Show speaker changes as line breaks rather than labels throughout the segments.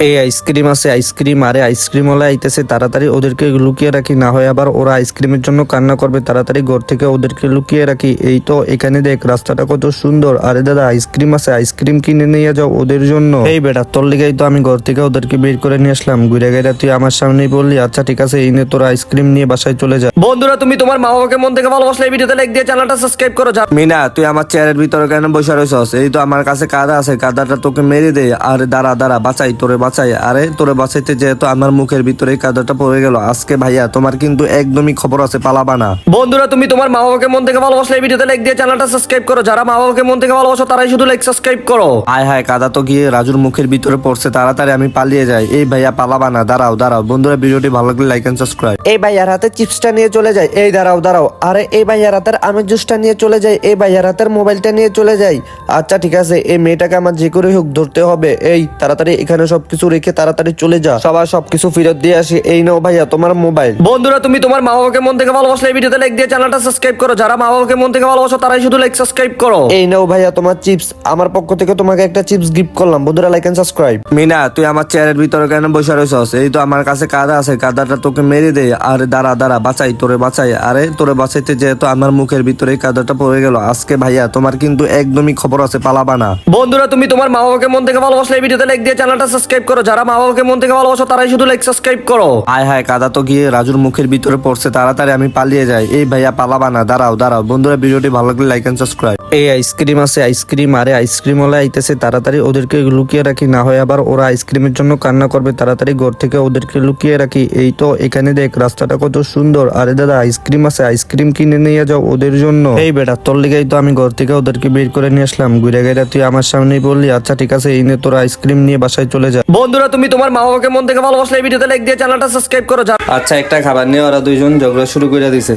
এই আইসক্রিম আছে আইসক্রিম, আরে আইসক্রিম ওলা আইতেছে, তাড়াতাড়ি ওদেরকে লুকিয়ে রাখি, না হয় আবার ওরা আইসক্রিমের জন্য কান্না করবে। তাড়াতাড়ি ঘর থেকে ওদেরকে লুকিয়ে রাখি। এই তো এখানে দেখ, রাস্তাটা কত সুন্দর। আরে দাদা আইসক্রিম আছে, আইসক্রিম কিনে নিয়ে যাও ওদের জন্য। এই বেটা তোর লিগাই তো আমি ঘর থেকে ওদেরকে বের করে নিয়ে আসলাম। ঘুরে গেলে তুই আমার সামনেই বললি আচ্ছা ঠিক আছে, এই নে তোরা আইসক্রিম নিয়ে বাসায় চলে যা।
বন্ধুরা, তুমি তোমার মা বাবাকে মন থেকে ভালোবাসলে এই ভিডিওতে লাইক দিয়ে চ্যানেলটা সাবস্ক্রাইব করো।
মিনা তুই আমার চেয়ারের ভিতরে কেন বসে রয়েছস? এই তো আমার কাছে কাদা আছে, কাদাটা তোকে মেরে দে। আরে দাঁড়া দাঁড়া, বাঁচাই তোরে বাঁচাই। আরে তোরে বাঁচাইতে যেহেতু আমার মুখের ভিতরে এই কাদাটা পড়ে গেল, আজকে ভাইয়া তোমার কিন্তু একদমই খবর আছে, পালাবা না।
বন্ধুরা, তুমি তোমার মা বাবাকে মন থেকে ভালোবাসলে এই ভিডিওতে লাইক দিয়ে চ্যানেলটা সাবস্ক্রাইব করো। যারা মা বাবাকে মন থেকে ভালোবাসো তারাই শুধু লাইক সাবস্ক্রাইব করো।
হায় হায়, কাদা তো গিয়ে রাজুর মুখের ভিতরে পড়ছে, তাড়াতাড়ি আমি পালিয়ে যাই। এই ভাইয়া পালাবা না, দাঁড়াও দাঁড়াও। বন্ধুরা ভিডিওটি ভালো লাগলে লাইক এন্ড সাবস্ক্রাইব।
এই ভাইয়ার হাতে চিপসটা নিয়ে চলে যায়। এই দাঁড়াও দাঁড়াও, আরে এই ভাইয়ার হাতের আমের জুসটা নিয়ে চলে যায়। এই ভাইয়ার হাতের মোবাইলটা নিয়ে চলে যায়। আচ্ছা ঠিক আছে, এই মেয়েটাকে আমার যে করে হোক ধরতে হবে। এই তাড়াতাড়ি এখানে সবকিছু রেখে তাড়াতাড়ি চলে যা, সবার সবকিছু ফেরত দিয়ে আসি। এই নাও ভাইয়া তোমার মোবাইল।
বন্ধুরা, তুমি তোমার মা বাবাকে মন থেকে ভালোবাসলে এই ভিডিওতে লাইক দিয়ে চ্যানেলটা সাবস্ক্রাইব করো। যারা মা বাবাকে মন থেকে ভালোবাসো তারাই শুধু লাইক সাবস্ক্রাইব করো।
এই নাও ভাইয়া তোমার চিপস, আমার পক্ষ থেকে তোমাকে একটা চিপস গিফট করলাম। বন্ধুরা লাইক এন্ড সাবস্ক্রাইব।
মিনা তুই আমার চেয়ারের ভিতরে কেন বসে রয়েছস? এই তো আমার কাছে কাদা আছে, কাদাটা তোকে মেরে দে। আরে দাঁড়া দাঁড়া, বাঁচাই তোরে বাঁচাই। আরে তোরে বাঁচাইতে যেহেতু আমার মুখের ভিতরে এই কাদাটা পড়ে গেল, আজকে ভাইয়া তোমার কিন্তু একদমই খবর আছে, পালাবা না।
বন্ধুরা, তুমি তোমার মা বাবাকে মন থেকে ভালোবাসলে এই ভিডিওতে লাইক দিয়ে চ্যানেলটা সাবস্ক্রাইব করো। যারা মা বাবাকে মন থেকে ভালোবাসো তারাই শুধু লাইক সাবস্ক্রাইব করো।
হায় হায়, কাদা তো গিয়ে রাজুর মুখের ভিতরে পড়ছে, তাড়াতাড়ি আমি পালিয়ে যাই। এই ভাইয়া পালাবা না, দাঁড়াও দাঁড়াও। বন্ধুরা ভিডিওটি ভালো লাগলে লাইক এন্ড সাবস্ক্রাইব। এই আইসক্রিম আছে আইসক্রিম, আরে আইসক্রিম ওলা আইতেছে, তাড়াতাড়ি ওদেরকে লুকিয়ে রাখি, না হয় আবার ওরা আইসক্রিমের জন্য কান্না করবে। তাড়াতাড়ি ঘর থেকে ওদেরকে লুকিয়ে রাখি। এই তো এখানে দেখ, রাস্তাটা কত সুন্দর। আরে দাদা আইসক্রিম আছে, আইসক্রিম কিনে নিয়ে যাও ওদের জন্য। এই বেটা তোর লিগাই তো আমি ঘর থেকে ওদেরকে বের করে নিয়ে আসলাম। ঘুরে গেলে তুই আমার সামনেই বললি আচ্ছা ঠিক আছে, এই নে তোরা আইসক্রিম নিয়ে বাসায় চলে যা।
বন্ধুরা, তুমি তোমার মা বাবাকে মন থেকে ভালোবাসলে এই ভিডিওতে লাইক দিয়ে চ্যানেলটা সাবস্ক্রাইব করো।
আচ্ছা একটা খাবার নিয়ে ওরা দুইজন ঝগড়া শুরু করে দিছে।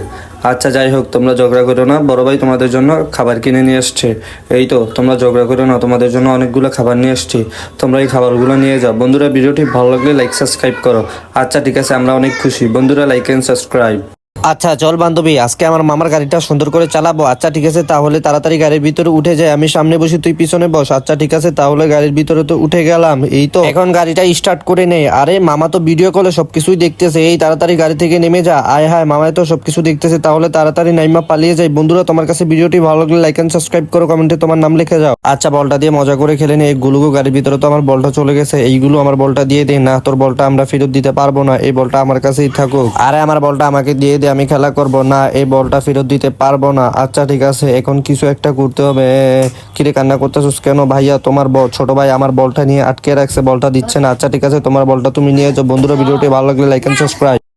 আচ্ছা যাই হোক, তোমরা ঝগড়া করো না, বড় ভাই তোমাদের জন্য খাবার কিনে নিয়ে আসছে। এই তো তোমরা ঝগড়া করো না, তোমাদের জন্য অনেকগুলো খাবার নিয়ে আসছি, তোমরা এই খাবারগুলো নিয়ে যাও। বন্ধুরা ভিডিওটি ভালো লাগলে লাইক সাবস্ক্রাইব করো। আচ্ছা ঠিক আছে, আমরা অনেক খুশি। বন্ধুরা লাইক এন্ড সাবস্ক্রাইব।
আচ্ছা চল বান্ধবী, আজকে আমার মামার গাড়িটা সুন্দর করে চালাবো। আচ্ছা ঠিক আছে, তাহলে তাড়াতাড়ি গাড়ির ভিতরে উঠে যাই। আমি সামনে বসি, তুই পিছনে বস। আচ্ছা ঠিক আছে, তাহলে গাড়ির ভিতরে তো উঠে গেলাম। এই তো এখন গাড়িটা স্টার্ট করে নেই। আরে মামা তো ভিডিও কলে সবকিছুই দেখতেছে। এই তাড়াতাড়ি গাড়ি থেকে নেমে যা। আয় হায়, মামায় তো সবকিছু দেখতেছে, তাহলে তাড়াতাড়ি নাইমা পালিয়ে যাই। বন্ধুরা তোমার কাছে ভিডিওটি ভালো লাগলে লাইক এন্ড সাবস্ক্রাইব করো, কমেন্টে তোমার নাম লিখে যাও। আচ্ছা বলটা দিয়ে মজা করে খেলে নে। এই গুলুগো গাড়ির ভিতরে তো আমার বলটা চলে গেছে। এইগুলো আমার বলটা দিয়ে দে। না, তোর বলটা আমরা ফেরত দিতে পারবো না, এই বলটা আমার কাছেই থাকুক। আরে আমার বলটা আমাকে দিয়ে দে, আমি খেলা করবো না, এই বলটা ফেরত দিতে পারবো না। আচ্ছা ঠিক আছে, এখন কিছু একটা করতে হবে। কিরে কান্না করতেছিস কেন? ভাইয়া তোমার ছোট ভাই আমার বলটা নিয়ে আটকে রাখছে, বলটা দিচ্ছে না। আচ্ছা ঠিক আছে, তোমার বলটা তুমি নিয়ে যাও। বন্ধুরা ভিডিওটি ভালো লাগলে লাইক এন্ড সাবস্ক্রাইব।